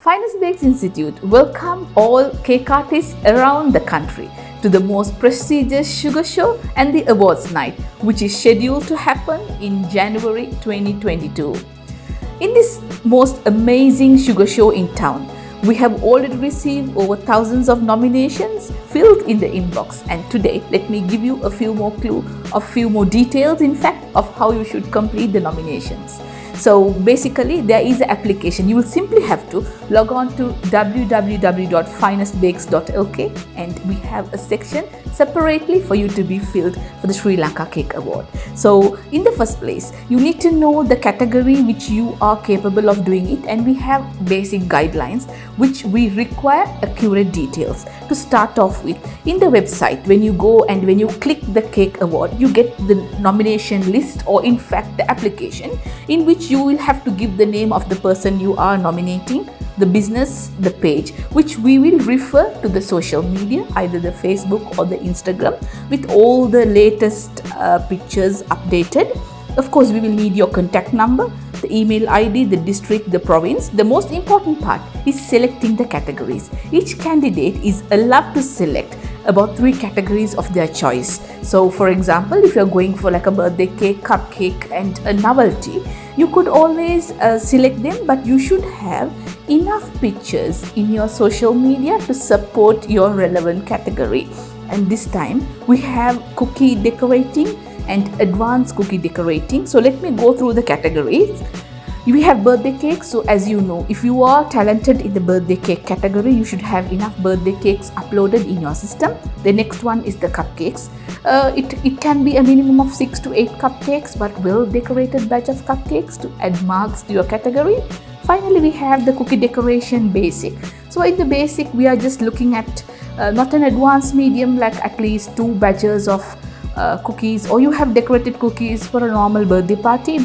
Finest Bakes Institute welcome all cake artists around the country to the most prestigious sugar show and the awards night, which is scheduled to happen in January 2022. In this most amazing sugar show in town, we have already received over thousands of nominations filled in the inbox, and today let me give you a few more details in fact of how you should complete the nominations. So basically there is an application. You will simply have to log on to www.finestbakes.lk and we have a section separately for you to be filled for the Sri Lanka Cake Award. So in the first place, you need to know the category which you are capable of doing it, and we have basic guidelines which we require accurate details. To start off with, in the website, when you go and when you click the Cake Award, you get the nomination list, or in fact the application, in which you will have to give the name of the person you are nominating, the business, the page, which we will refer to the social media, either the Facebook or the Instagram, with all the latest pictures updated. Of course, we will need your contact number, the email ID, the district, the province. The most important part is selecting the categories. Each candidate is allowed to select about 3 categories of their choice. So for example, if you're going for like a birthday cake, cupcake and a novelty, you could always select them, but you should have enough pictures in your social media to support your relevant category. And this time we have cookie decorating and advanced cookie decorating. So let me go through the categories. We have birthday cakes. So as you know, if you are talented in the birthday cake category, you should have enough birthday cakes uploaded in your system. The next one is the cupcakes. It can be a minimum of 6 to 8 cupcakes, but well decorated batch of cupcakes to add marks to your category. Finally, we have the cookie decoration basic. So in the basic, we are just looking at not an advanced medium, like at least 2 batches of cookies, or you have decorated cookies for a normal birthday party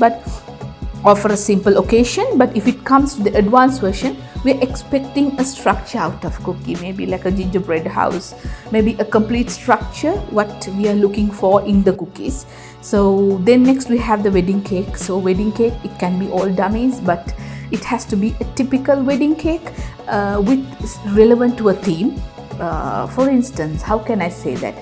or for a simple occasion. But if it comes to the advanced version, we're expecting a structure out of cookie, maybe like a gingerbread house, maybe a complete structure, what we are looking for in the cookies. So then next we have the wedding cake. So wedding cake, it can be all dummies, but it has to be a typical wedding cake with relevant to a theme. For instance, how can I say that?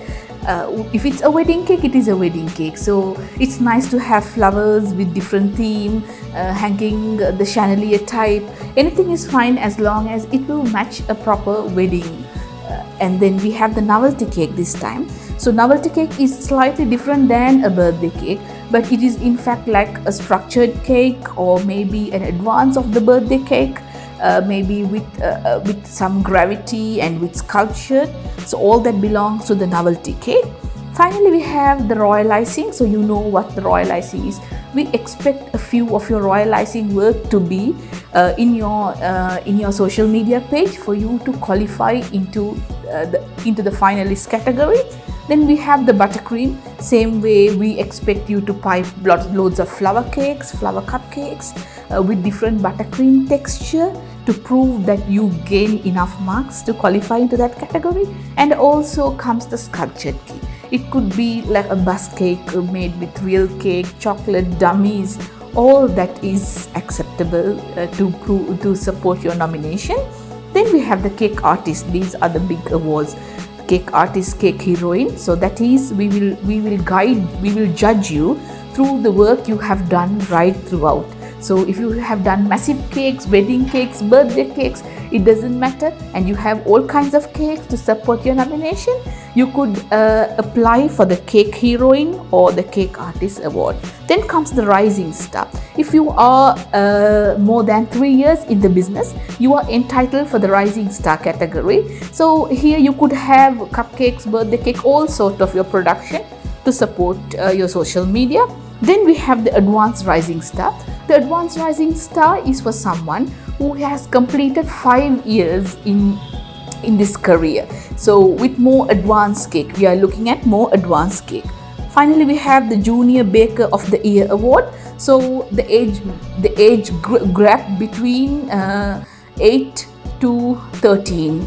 If it's a wedding cake, it is a wedding cake. So it's nice to have flowers with different theme, hanging the chandelier type. Anything is fine as long as it will match a proper wedding. And then we have the novelty cake this time. So novelty cake is slightly different than a birthday cake, but it is in fact like a structured cake, or maybe an advance of the birthday cake. Maybe with some gravity and with sculpture. So all that belongs to the novelty cake. Finally, we have the royal icing. So you know what the royal icing is. We expect a few of your royal icing work to be in your social media page for you to qualify into the finalist category. Then we have the buttercream. Same way, we expect you to pipe loads of flower cakes, flower cupcakes with different buttercream texture to prove that you gain enough marks to qualify into that category. And also comes the sculptured cake. It could be like a bus cake made with real cake, chocolate, dummies. All that is acceptable to support your nomination. Then we have the cake artist. These are the big awards. Cake artist, cake heroine. So that is, we will judge you through the work you have done right throughout. So if you have done massive cakes, wedding cakes, birthday cakes, it doesn't matter, and you have all kinds of cakes to support your nomination, you could apply for the cake heroine or the cake artist award. Then comes the rising star. If you are more than 3 years in the business, you are entitled for the rising star category. So here you could have cupcakes, birthday cake, all sort of your production to support your social media. Then we have the advanced rising star. The advanced rising star is for someone who has completed 5 years in this career. So with more advanced cake, we are looking at more advanced cake. Finally, we have the Junior Baker of the Year award. So the age gap between 8 to 13.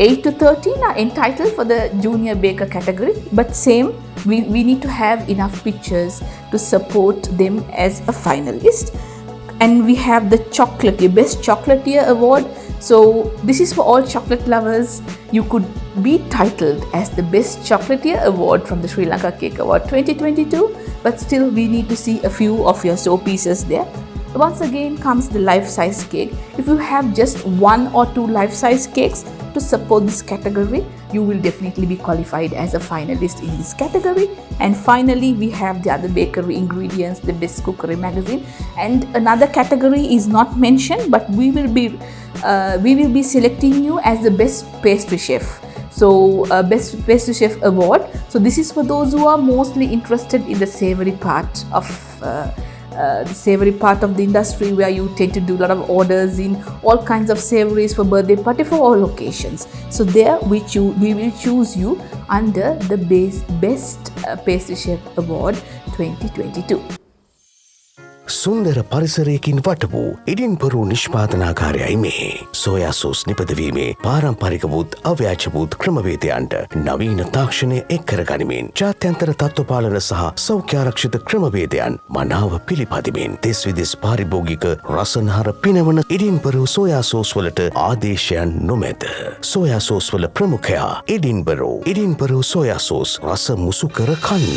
8 to 13 are entitled for the Junior Baker category, but same, we need to have enough pictures to support them as a finalist. And we have the Chocolatier, Best Chocolatier award. So this is for all chocolate lovers. You could be titled as the Best Chocolatier Award from the Sri Lanka Cake Award 2022, but still we need to see a few of your showpieces there. Once again comes the life-size cake. If you have just 1 or 2 life-size cakes to support this category, you will definitely be qualified as a finalist in this category. And finally, we have the other bakery ingredients, the Best Cookery magazine, and another category is not mentioned, but we will be selecting you as the Best Pastry Chef. So Best Pastry Chef Award. So this is for those who are mostly interested in the savory part of the industry, where you tend to do a lot of orders in all kinds of savories for birthday party, for all occasions. So there we will choose you under the Best Pastry Chef Award 2022. සුන්දර පරිසරයකින් වට වූ Edinburgh නිෂ්පාදනාකාරයයි මේ. Soya sauce නිපදවීමේ පාරම්පරික වූත් අව්‍යාජ වූත් ක්‍රමවේදයන්ට නවීන තාක්ෂණය එක් කරගනිමින් ජාත්‍යන්තර තත්ත්වපාලන සහ සෞඛ්‍යාරක්ෂිත ක්‍රමවේදයන් මනාව පිළිපදිමින් දෙස් විදෙස් පාරිභෝගික රසනහර පිනවන එඩින්බරෝ සෝයා සෝස් වලට ආදේශයන් නොමැත. සෝයා සෝස් වල ප්‍රමුඛයා එඩින්බරෝ සෝයා සෝස් රස මුසු කර කන්න.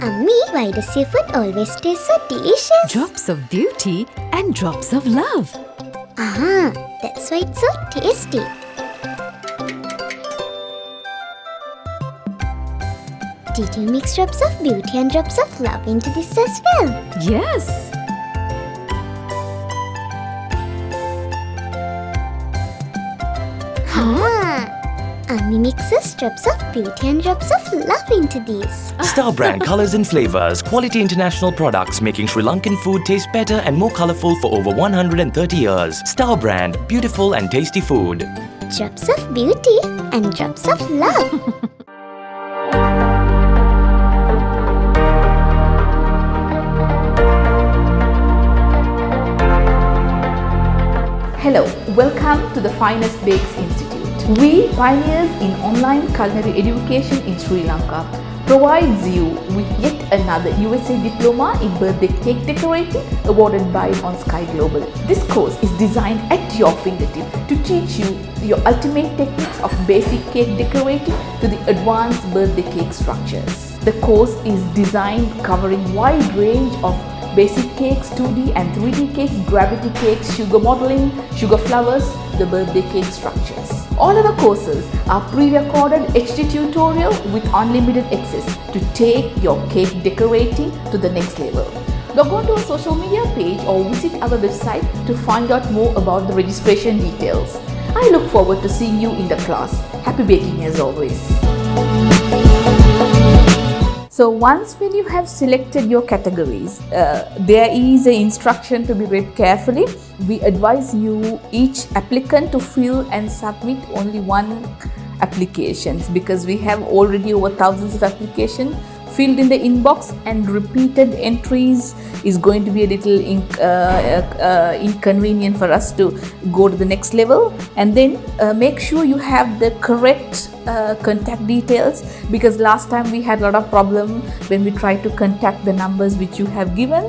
Ammi, why does your food always taste so delicious? Drops of beauty and drops of love. Ah, that's why it's so tasty. Did you mix drops of beauty and drops of love into this as well? Yes. Ammi mixes drops of beauty and drops of love into these. Star Brand Colors and Flavors, quality international products making Sri Lankan food taste better and more colorful for over 130 years. Star Brand, beautiful and tasty food. Drops of beauty and drops of love. Hello, welcome to the Finest Bakes Institute. We, pioneers in online culinary education in Sri Lanka, provides you with yet another USA Diploma in Birthday Cake Decorating awarded by On Sky Global. This course is designed at your fingertip to teach you your ultimate techniques of basic cake decorating to the advanced birthday cake structures. The course is designed covering wide range of basic cakes, 2D and 3D cakes, gravity cakes, sugar modeling, sugar flowers, the birthday cake structures. All our courses are pre-recorded HD tutorial with unlimited access to take your cake decorating to the next level. Log on to our social media page or visit our website to find out more about the registration details. I look forward to seeing you in the class. Happy baking as always. So once when you have selected your categories, there is an instruction to be read carefully. We advise you, each applicant, to fill and submit only one applications, because we have already over thousands of applications filled in the inbox, and repeated entries is going to be a little inconvenient for us to go to the next level. And then make sure you have the correct contact details, because last time we had a lot of problem when we tried to contact the numbers which you have given.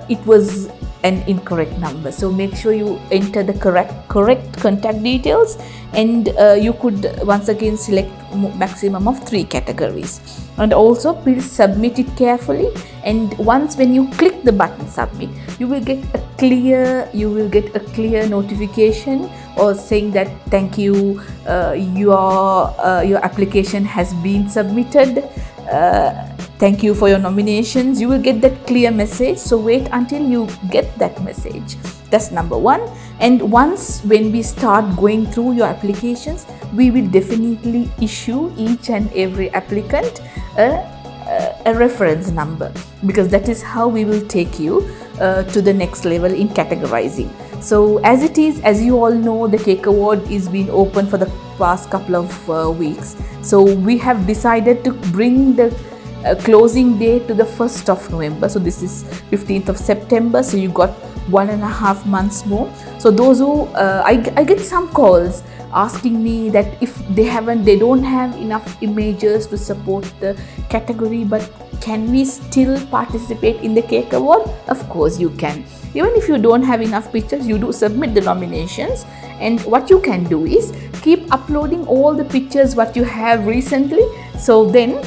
It was an incorrect number, so make sure you enter the correct contact details, and you could once again select maximum of 3 categories. And also please submit it carefully, and once when you click the button submit, you will get a clear notification or saying that thank you, your application has been submitted. Thank you for your nominations. You will get that clear message. So wait until you get that message. That's number one. And once when we start going through your applications, we will definitely issue each and every applicant a reference number, because that is how we will take you to the next level in categorizing. So as it is, as you all know, the Cake Award is been open for the past couple of weeks. So we have decided to bring the closing date to the 1st of November. So this is 15th of September. So you got 1.5 months more. So those who I get some calls asking me that if they don't have enough images to support the category, but can we still participate in the Cake Award? Of course you can. Even if you don't have enough pictures, you do submit the nominations, and what you can do is keep uploading all the pictures what you have recently. So then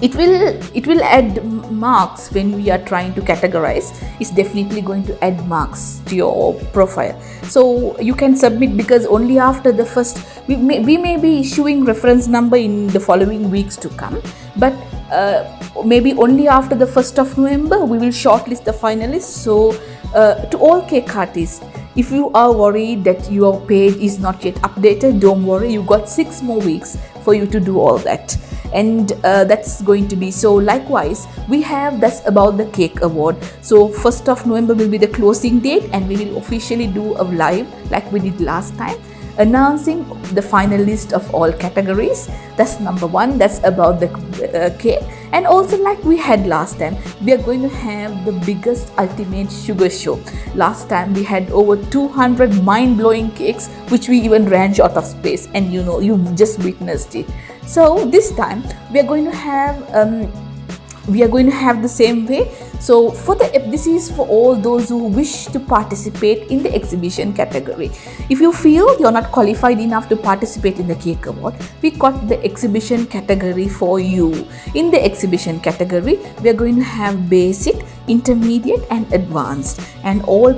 it will add marks when we are trying to categorize. It's definitely going to add marks to your profile. So you can submit, because only after the first, we may be issuing reference number in the following weeks to come, but maybe only after the 1st of November we will shortlist the finalists. So to all cake artists, if you are worried that your page is not yet updated, don't worry, you got 6 more weeks for you to do all that. And that's going to be so. Likewise, that's about the Cake Award. So 1st of November will be the closing date, and we will officially do a live like we did last time, announcing the final list of all categories. That's number one. That's about the cake. And also, like we had last time, we are going to have the biggest ultimate sugar show. Last time we had over 200 mind-blowing cakes, which we even ran short of space, and you've just witnessed it. So this time we are going to have the same way. So this is for all those who wish to participate in the exhibition category. If you feel you're not qualified enough to participate in the Cake Award, we got the exhibition category for you. In the exhibition category, we are going to have basic, intermediate and advanced, and all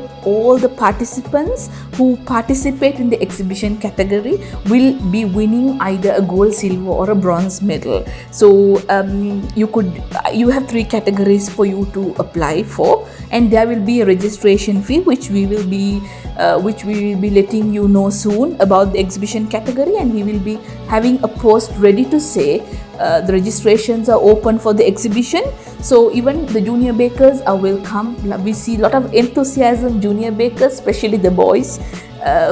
the participants who participate in the exhibition category will be winning either a gold, silver or a bronze medal. So you have 3 categories for you to apply for, and there will be a registration fee which we will be letting you know soon about the exhibition category, and we will be having a post ready to say the registrations are open for the exhibition. So even the junior bakers are welcome. We see a lot of enthusiasm, junior bakers, especially the boys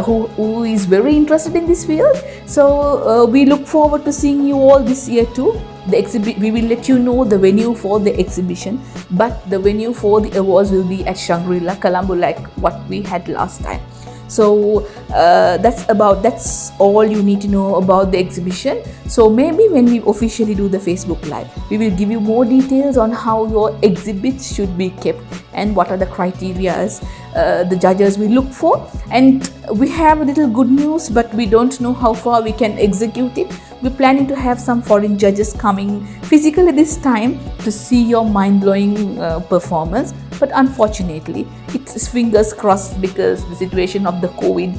who is very interested in this field. So we look forward to seeing you all this year too. We will let you know the venue for the exhibition, but the venue for the awards will be at Shangri-La, Colombo, like what we had last time. So that's all you need to know about the exhibition. So maybe when we officially do the Facebook Live, we will give you more details on how your exhibits should be kept and what are the criteria the judges will look for. And we have a little good news, but we don't know how far we can execute it. We're planning to have some foreign judges coming physically this time to see your mind-blowing performance. But unfortunately, it's fingers crossed, because the situation of the COVID,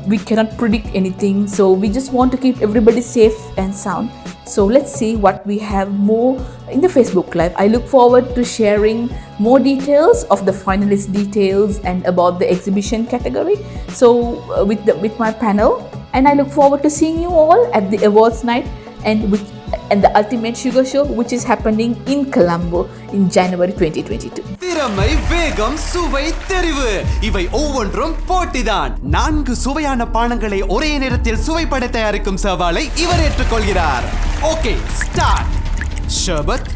we cannot predict anything. So we just want to keep everybody safe and sound. So let's see what we have more in the Facebook Live. I look forward to sharing more details of the finalist details and about the exhibition category. So with my panel, and I look forward to seeing you all at the awards night and the Ultimate Sugar Show, which is happening in Colombo in January 2022. திறமை, வேகம், சுவை, தெரிவு இவை ஒவ்வொன்றும் போட்டிதான். 4 சுவையான பானங்களை ஒரே நேரத்தில் சுவைப்பட தயாரிக்கும் சவாலை இவர் ஏற்றுக்கொள்கிறார். Okay, start. ஷர்பத்,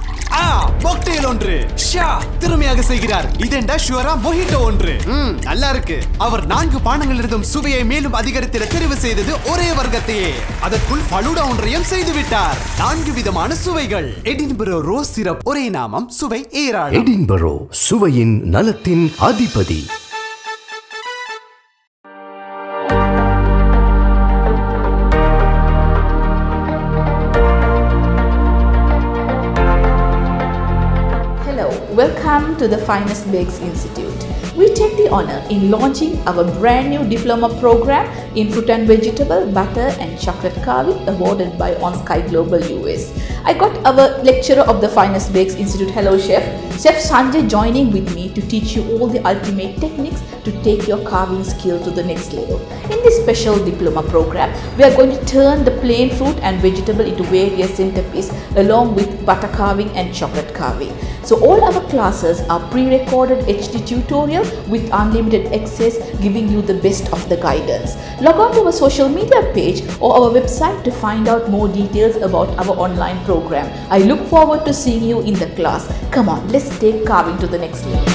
மாக்டெயில் ஒன்று. ஷா திறமையாக செய்கிறார். இதெண்டா ஷுவரா மொஹிட்டோ ஒன்று. நல்லா இருக்கு. அவர் 4 பானங்களிலிருந்தும் சுவையை மேலும் அதிகரித்திட தெரிவு செய்தது ஒரே வர்க்கத்தையே. அதற்குள் ஃபலூடா ஒன்றையும் செய்து விட்டார். 4 விதமான சுவைகள். எடின்பரோ ரோஸ் சிரப், ஒரே நாமம், சுவை ஏராளம். எடின்பரோ, சுவையின் நலத்தின் அதிபதி. Welcome to the Finest Bakes Institute. we take the honor in launching our brand new diploma program in fruit and vegetable, butter and chocolate carving awarded by On Sky Global US. I got our lecturer of the Finest Bakes Institute, hello Chef Sanjay, joining with me to teach you all the ultimate techniques to take your carving skill to the next level. In this special diploma program, we are going to turn the plain fruit and vegetable into various centerpieces along with butter carving and chocolate carving. So all our classes are pre-recorded HD tutorial with unlimited access, giving you the best of the guidance. Log on to our social media page or our website to find out more details about our online program. I look forward to seeing you in the class. Come on, let's take carving to the next level.